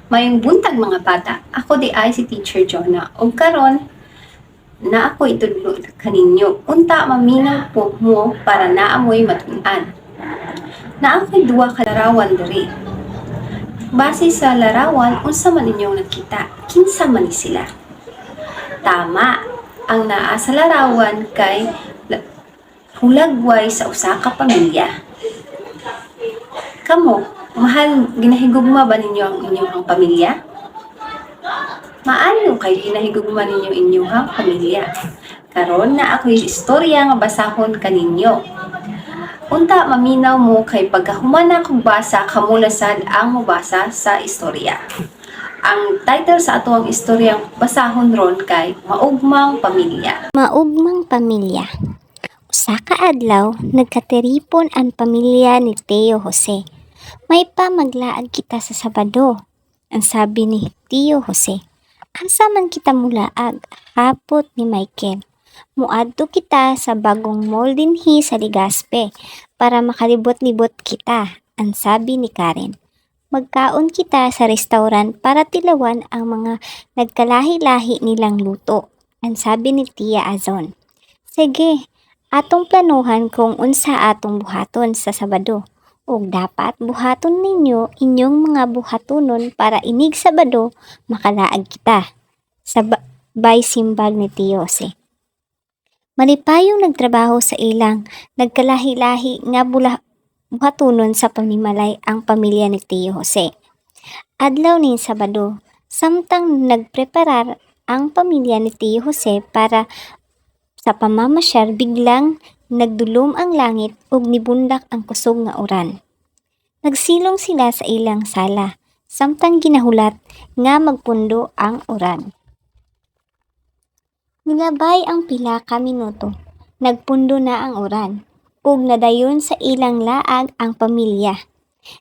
Mayong buntag mga bata, ako di ay si Teacher Jonah. O karon na ako itudlo kaninyo. Unta maminaw po mo para naamoy matun-an. Na ako'y duwa ka larawan diri. Base sa larawan, unsa man ninyong nakita, kinsa man ni sila. Tama, ang naa sa larawan kay hulagway sa usa ka pamilya. Kamo, mahal, ginahigugma ba ninyo ang inyong pamilya? Maano kay ginahigugma ninyo inyong pamilya? Karon na ako'y istorya nga basahon kaninyo. Unta maminaw mo kay pagkahuman akong basa kamo na sad ang mobasa sa istorya. Ang title sa atoang istoryang basahon ron kay Maugmang Pamilya. Maugmang pamilya. Usa ka adlaw, nagkateripon ang pamilya ni Tio Jose. May pa maglaag kita sa Sabado. Ang sabi ni Tio Jose, asa man kita mulaag, hapot ni Michael. Muadto kita sa bagong mall dinhi sa Legazpi para makalibot-libot kita. Ang sabi ni Karen, magkaon kita sa restaurant para tilawan ang mga nagkalahi-lahi nilang luto. Ang sabi ni Tia Azon, sige, atong planuhan kung unsa atong buhaton sa Sabado. Ug dapat buhaton ninyo inyong mga buhatonon para inig Sabado makalaag kita. Sabay simbag ni Tio Jose. Malipayong nagtrabaho sa ilang nagkalahi-lahi nga buhatonon sa pamimalay ang pamilya ni Tio Jose. Adlaw ning Sabado, samtang nagpreparar ang pamilya ni Tio Jose para sa pamamasyar, biglang nagdulom ang langit ug nibundak ang kusog nga uran. Nagsilong sila sa ilang sala, samtang ginahulat nga magpundo ang uran. Nilabay ang pila ka minuto, nagpundo na ang uran, ug nadayon sa ilang laag ang pamilya.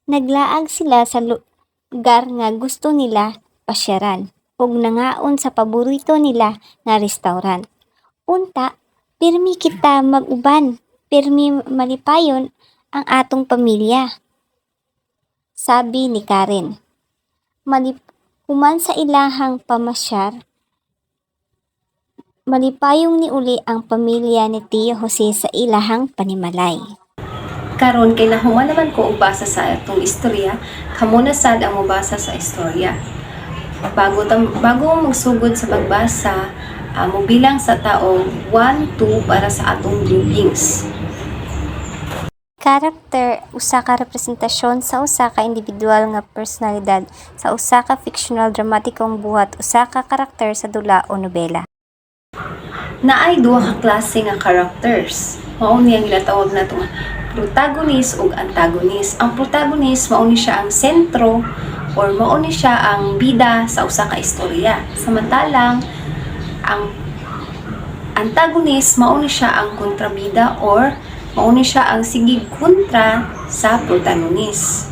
Naglaag sila sa lugar nga gusto nila pasyaran, ug nangaon sa paborito nila nga restaurant. Unta, pirmi kita mag-uban, pirmi malipayon ang atong pamilya. Sabi ni Karen. Human sa ilahang pamasyar, malipayong ni uli ang pamilya ni Tio Jose sa ilahang panimalay. Karon kay nahuman naman ko og basa sa atong istorya, kamo na sad ang mobasa sa istorya. Bago magsugod sa pagbasa, mobilang sa taong 1, 2 para sa atong groupings. Karakter, usa ka representasyon sa usa ka individual nga personalidad sa usa ka fictional dramatikong buhat usa ka karakter sa dula o nobela. Naay duha ka klase nga characters. Mao ni ang gilatawag nato nga protagonist ug antagonist. Ang protagonist mao ni siya ang sentro or mao ni siya ang bida sa usa ka istorya. Samantalang ang antagonist mao ni siya ang kontrabida or mao ni siya ang sigig kontra sa protagonist.